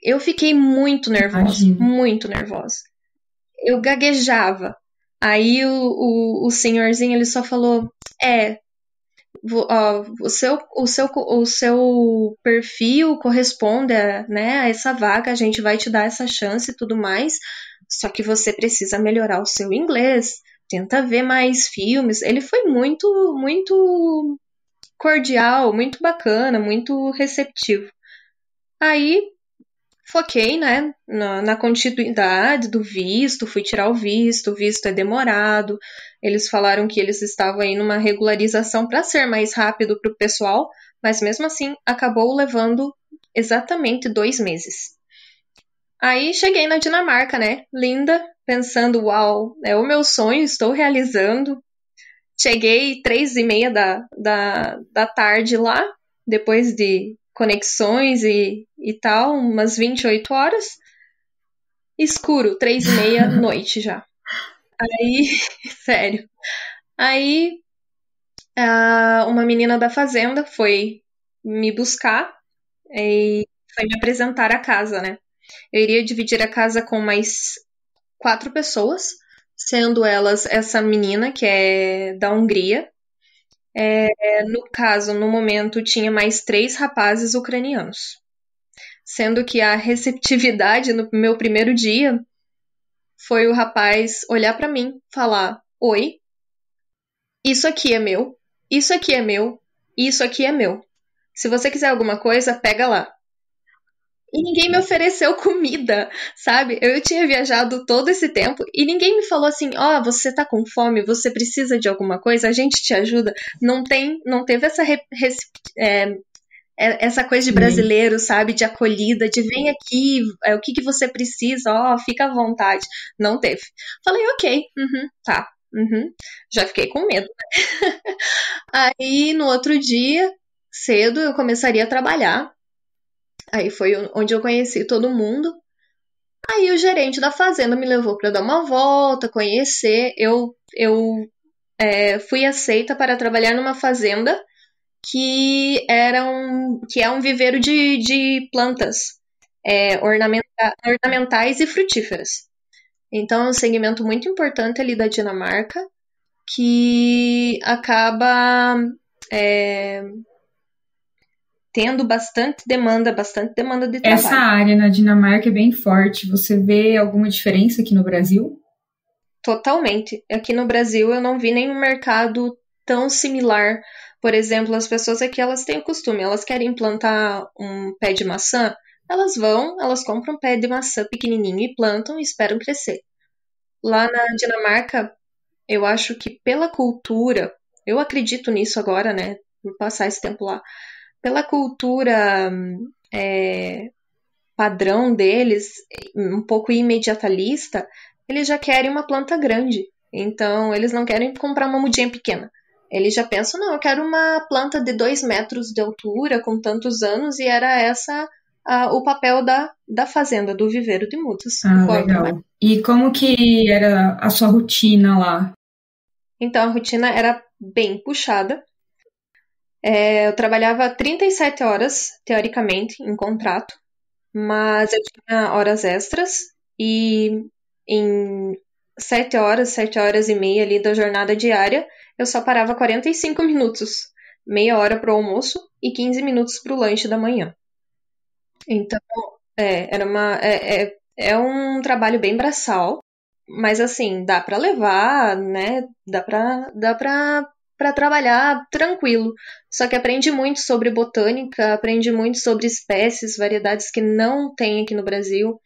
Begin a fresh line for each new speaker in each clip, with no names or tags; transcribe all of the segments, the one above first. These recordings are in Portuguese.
Eu fiquei muito nervosa,
Imagino.
muito nervosa. Eu gaguejava. Aí o senhorzinho, ele só falou, o seu perfil corresponde né, a essa vaga, a gente vai te dar essa chance e tudo mais, só que você precisa melhorar o seu inglês, tenta ver mais filmes. Ele foi muito, muito cordial, muito bacana, muito receptivo. Aí foquei, né, na continuidade do visto, fui tirar o visto é demorado. Eles falaram que eles estavam aí numa regularização para ser mais rápido para o pessoal, mas mesmo assim acabou levando exatamente 2 meses. Aí cheguei na Dinamarca, né, linda, pensando, uau, é o meu sonho, estou realizando. Cheguei 3:30 da tarde lá, depois de conexões e tal, umas 28 horas. Escuro, 3:30 noite já. Aí, sério. Aí, uma menina da fazenda foi me buscar e foi me apresentar a casa, né? Eu iria dividir a casa com mais 4 pessoas, sendo elas essa menina, que é da Hungria. No caso, no momento, tinha mais 3 rapazes ucranianos. Sendo que a receptividade no meu primeiro dia foi o rapaz olhar pra mim, falar: oi, isso aqui é meu, isso aqui é meu, isso aqui é meu. Se você quiser alguma coisa, pega lá. E ninguém me ofereceu comida, sabe? Eu tinha viajado todo esse tempo e ninguém me falou assim: ó, você tá com fome, você precisa de alguma coisa, a gente te ajuda. Não teve essa coisa de brasileiro, sabe? De acolhida, de vem aqui, o que você precisa, ó, fica à vontade. Não teve. Falei, ok, tá. Já fiquei com medo, né? Aí, no outro dia, cedo, eu começaria a trabalhar. Aí foi onde eu conheci todo mundo. Aí o gerente da fazenda me levou para dar uma volta, conhecer. Eu fui aceita para trabalhar numa fazenda que é um viveiro de plantas ornamentais e frutíferas. Então é um segmento muito importante ali da Dinamarca que acaba tendo bastante demanda de
Essa
trabalho.
área na Dinamarca é bem forte. Você vê alguma diferença aqui no Brasil?
Totalmente. Aqui no Brasil eu não vi nenhum mercado tão similar. Por exemplo, as pessoas aqui elas têm o costume, elas querem plantar um pé de maçã, elas compram um pé de maçã pequenininho e plantam e esperam crescer. Lá na Dinamarca, eu acho que pela cultura, eu acredito nisso agora, né, por passar esse tempo lá, pela cultura padrão deles, um pouco imediatalista, eles já querem uma planta grande. Então, eles não querem comprar uma mudinha pequena. Eles já pensam, não, eu quero uma planta de 2 metros de altura, com tantos anos, e era essa o papel da fazenda, do viveiro de mudas.
Ah, legal. E como que era a sua rotina lá?
Então, a rotina era bem puxada. Eu trabalhava 37 horas, teoricamente, em contrato, mas eu tinha horas extras e em 7 horas e meia ali da jornada diária, eu só parava 45 minutos, meia hora para o almoço e 15 minutos para o lanche da manhã. Então, é um trabalho bem braçal, mas assim, dá para levar, né? Dá para trabalhar tranquilo. Só que aprende muito sobre botânica, aprende muito sobre espécies, variedades que não tem aqui no Brasil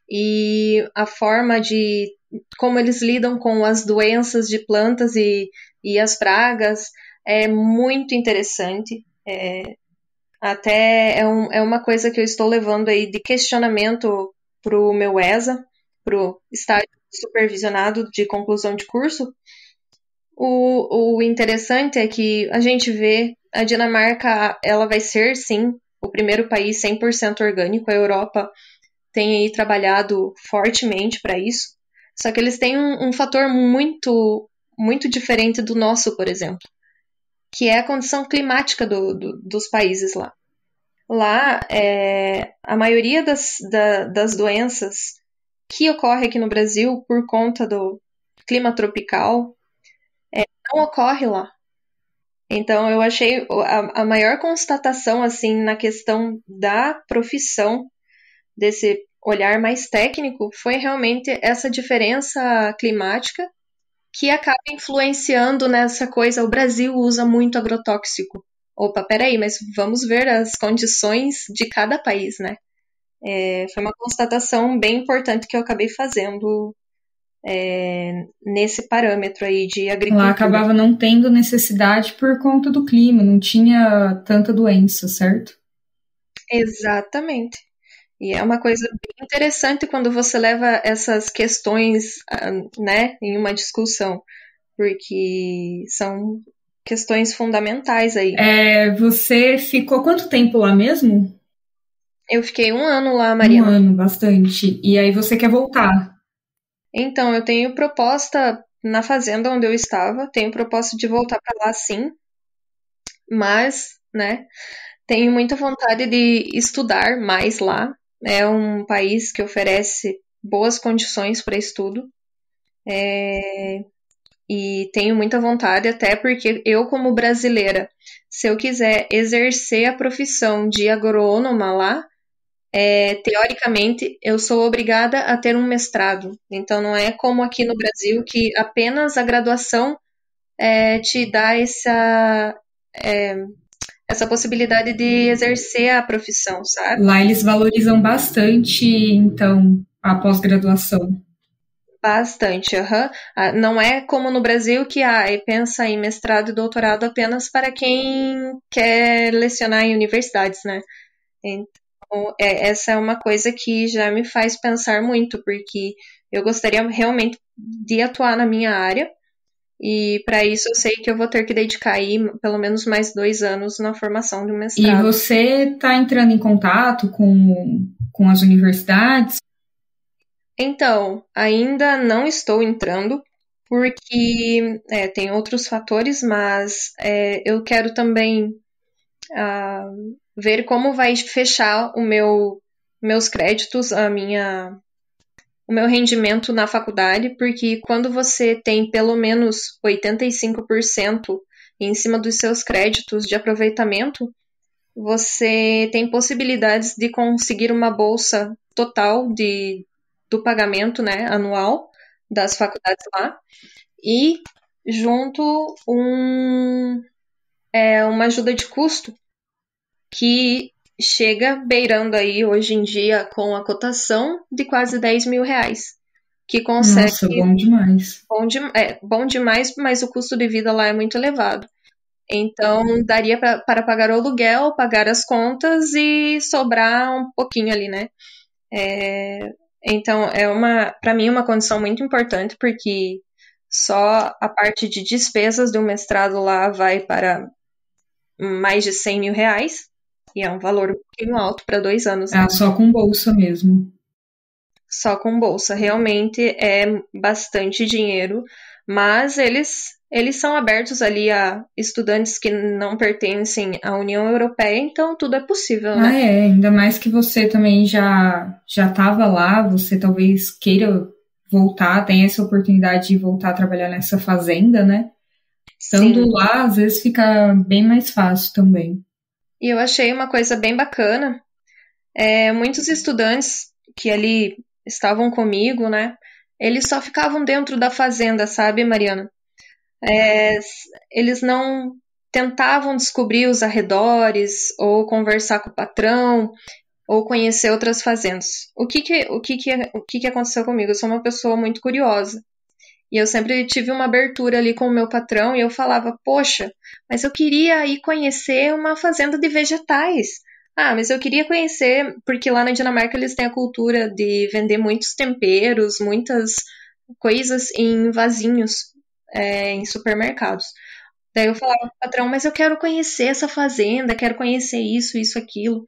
e a forma de como eles lidam com as doenças de plantas e as pragas é muito interessante. Até é uma coisa que eu estou levando aí de questionamento para o meu ESA, para o estágio supervisionado de conclusão de curso. O interessante é que a gente vê a Dinamarca, ela vai ser, sim, o primeiro país 100% orgânico. A Europa tem aí trabalhado fortemente para isso. Só que eles têm um fator muito, muito diferente do nosso, por exemplo, que é a condição climática dos países lá. Lá, a maioria das doenças que ocorre aqui no Brasil por conta do clima tropical não ocorre lá. Então, eu achei a maior constatação, assim, na questão da profissão, desse olhar mais técnico, foi realmente essa diferença climática que acaba influenciando nessa coisa. O Brasil usa muito agrotóxico. Opa, peraí, mas vamos ver as condições de cada país, né? Foi uma constatação bem importante que eu acabei fazendo nesse parâmetro aí de
Lá
agricultura.
acabava não tendo necessidade por conta do clima, não tinha tanta doença, certo?
Exatamente. E é uma coisa bem interessante quando você leva essas questões, né, em uma discussão, porque são questões fundamentais aí.
Você ficou quanto tempo lá mesmo?
Eu fiquei 1 ano lá,
Um
Mariana.
ano, bastante. E aí você quer voltar?
Então, eu tenho proposta na fazenda onde eu estava, tenho proposta de voltar para lá sim, mas, né, tenho muita vontade de estudar mais lá. É um país que oferece boas condições para estudo. E tenho muita vontade, até porque eu, como brasileira, se eu quiser exercer a profissão de agrônoma lá, teoricamente eu sou obrigada a ter um mestrado. Então não é como aqui no Brasil que apenas a graduação te dá essa possibilidade de exercer a profissão, sabe?
Lá eles valorizam bastante, então, a pós-graduação.
Bastante, aham. Não é como no Brasil que pensa em mestrado e doutorado apenas para quem quer lecionar em universidades, né? Então, essa é uma coisa que já me faz pensar muito, porque eu gostaria realmente de atuar na minha área, e para isso eu sei que eu vou ter que dedicar aí pelo menos mais 2 anos na formação de um
E
mestrado.
você está entrando em contato com as universidades?
Então, ainda não estou entrando, porque tem outros fatores, mas eu quero também ver como vai fechar meus créditos, o meu rendimento na faculdade, porque quando você tem pelo menos 85% em cima dos seus créditos de aproveitamento, você tem possibilidades de conseguir uma bolsa total do pagamento, né, anual das faculdades lá, e junto uma ajuda de custo que chega beirando aí hoje em dia com a cotação de quase 10 mil reais, que consegue.
Nossa, bom demais.
Bom demais, mas o custo de vida lá é muito elevado. Então, daria para pagar o aluguel, pagar as contas e sobrar um pouquinho ali, né? Então, para mim, uma condição muito importante, porque só a parte de despesas do mestrado lá vai para mais de 100 mil reais, e é um valor um pouquinho alto para 2 anos, né?
Só com bolsa mesmo.
Só com bolsa. Realmente é bastante dinheiro, mas eles são abertos ali a estudantes que não pertencem à União Europeia, então tudo é possível, né?
Ainda mais que você também já estava lá, você talvez queira voltar, tenha essa oportunidade de voltar a trabalhar nessa fazenda, né? Estando
Sim.
lá, às vezes fica bem mais fácil também.
E eu achei uma coisa bem bacana. Muitos estudantes que ali estavam comigo, né? Eles só ficavam dentro da fazenda, sabe, Mariana? Eles não tentavam descobrir os arredores ou conversar com o patrão ou conhecer outras fazendas. O que que aconteceu comigo? Eu sou uma pessoa muito curiosa. E eu sempre tive uma abertura ali com o meu patrão e eu falava, poxa, mas eu queria ir conhecer uma fazenda de vegetais. Ah, mas eu queria conhecer, porque lá na Dinamarca eles têm a cultura de vender muitos temperos, muitas coisas em vasinhos, em supermercados. Daí eu falava, patrão, mas eu quero conhecer essa fazenda, quero conhecer isso, aquilo.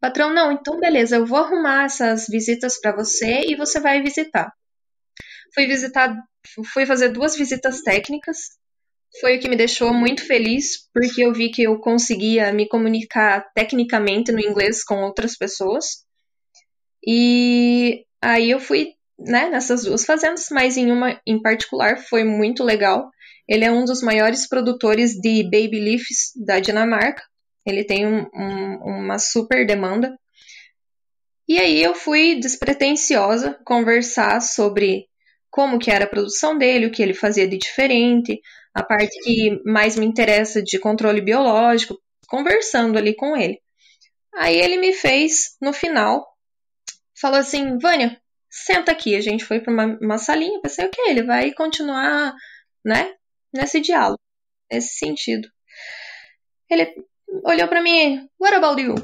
Patrão, não, então beleza, eu vou arrumar essas visitas para você e você vai visitar. Fui visitar, fui fazer 2 visitas técnicas. foi o que me deixou muito feliz, porque eu vi que eu conseguia me comunicar tecnicamente no inglês com outras pessoas. E aí eu fui, né, nessas duas fazendas, mas em uma em particular foi muito legal. Ele é um dos maiores produtores de baby leaves da Dinamarca. Ele tem uma super demanda. E aí eu fui despretensiosa conversar sobre como que era a produção dele, o que ele fazia de diferente, a parte que mais me interessa de controle biológico, conversando ali com ele. Aí ele me fez, no final, falou assim, Vânia, senta aqui. A gente foi para uma salinha, pensei, ok, ele vai continuar, né, nesse diálogo, nesse sentido. Ele olhou para mim, what about you?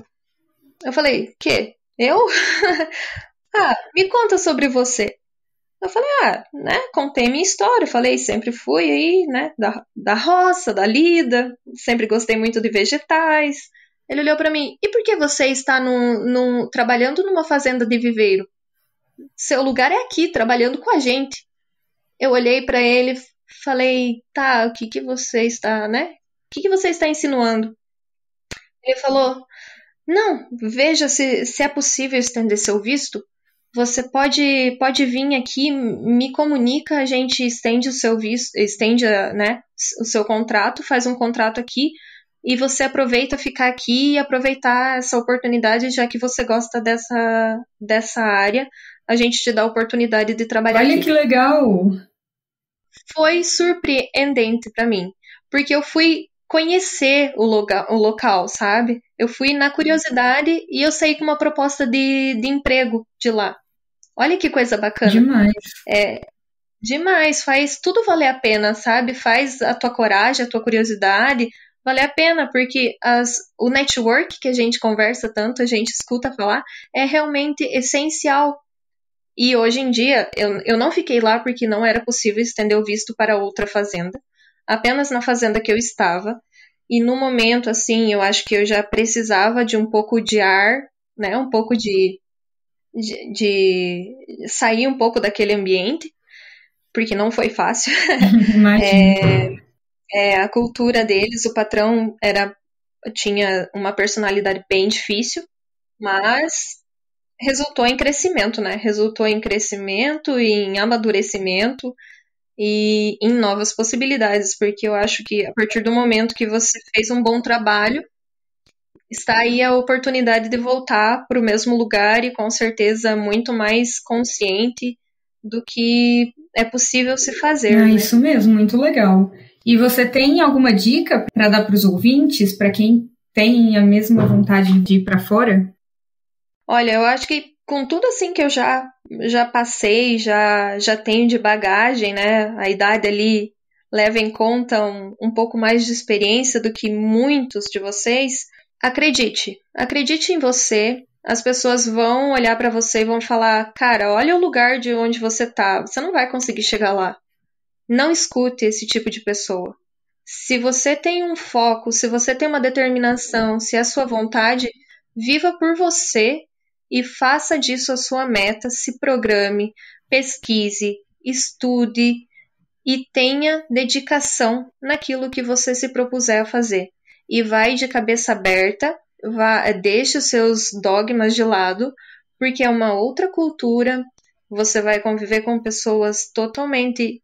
Eu falei, que? Eu? Me conta sobre você. Eu falei, né, contei minha história, falei, sempre fui aí, né, da roça, da lida, sempre gostei muito de vegetais. Ele olhou para mim, e por que você está trabalhando numa fazenda de viveiro? Seu lugar é aqui, trabalhando com a gente. Eu olhei para ele, falei, tá, o que que você está, né? O que que você está insinuando? Ele falou, não, veja se é possível estender seu visto. Você pode vir aqui, me comunica, a gente estende o seu visto, estende, né, o seu contrato, faz um contrato aqui e você aproveita ficar aqui e aproveitar essa oportunidade, já que você gosta dessa área, a gente te dá a oportunidade de trabalhar aqui.
Olha que legal!
Foi surpreendente para mim, porque eu fui conhecer o local, sabe? Eu fui na curiosidade e eu saí com uma proposta de emprego de lá. Olha que coisa bacana.
Demais.
Demais, faz tudo valer a pena, sabe? Faz a tua coragem, a tua curiosidade valer a pena, porque o network que a gente conversa tanto, a gente escuta falar, é realmente essencial. E hoje em dia, eu não fiquei lá porque não era possível estender o visto para outra fazenda, apenas na fazenda que eu estava. E no momento, assim, eu acho que eu já precisava de um pouco de ar, né? Um pouco de sair um pouco daquele ambiente, porque não foi fácil.
Imagina.
A cultura deles, o patrão tinha uma personalidade bem difícil, mas resultou em crescimento, né? Resultou em crescimento, em amadurecimento e em novas possibilidades, porque eu acho que a partir do momento que você fez um bom trabalho, está aí a oportunidade de voltar para o mesmo lugar e com certeza muito mais consciente do que é possível se fazer. Né?
Isso mesmo, muito legal. E você tem alguma dica para dar para os ouvintes, para quem tem a mesma vontade de ir para fora?
Olha, eu acho que com tudo assim que eu já passei, já tenho de bagagem, né? A idade ali leva em conta um pouco mais de experiência do que muitos de vocês. Acredite em você. As pessoas vão olhar para você e vão falar: cara, olha o lugar de onde você tá. Você não vai conseguir chegar lá. Não escute esse tipo de pessoa. Se você tem um foco, se você tem uma determinação, se é a sua vontade, viva por você e faça disso a sua meta. Se programe, pesquise, estude e tenha dedicação naquilo que você se propuser a fazer. E vai de cabeça aberta, deixe os seus dogmas de lado, porque é uma outra cultura, você vai conviver com pessoas totalmente...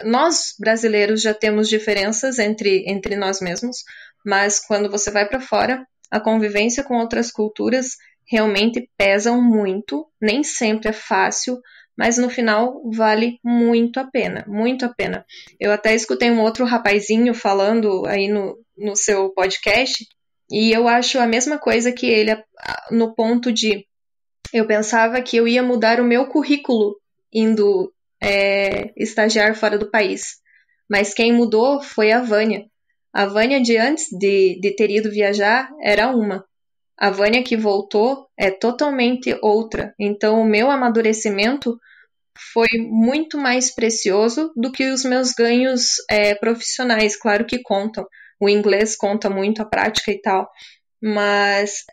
Nós, brasileiros, já temos diferenças entre nós mesmos, mas quando você vai para fora, a convivência com outras culturas realmente pesam muito, nem sempre é fácil, mas no final vale muito a pena, muito a pena. Eu até escutei um outro rapazinho falando aí no seu podcast, e eu acho a mesma coisa que ele, no ponto de eu pensava que eu ia mudar o meu currículo indo estagiar fora do país, mas quem mudou foi a Vânia. A Vânia de antes de ter ido viajar era uma. A Vânia que voltou é totalmente outra. Então, o meu amadurecimento foi muito mais precioso do que os meus ganhos profissionais. Claro que contam. O inglês conta muito, a prática e tal. Mas,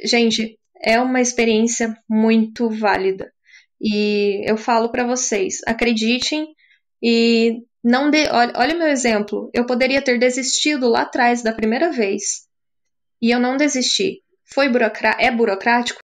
gente, é uma experiência muito válida. E eu falo para vocês, acreditem e Olha o meu exemplo. Eu poderia ter desistido lá atrás da primeira vez. E eu não desisti. É burocrático?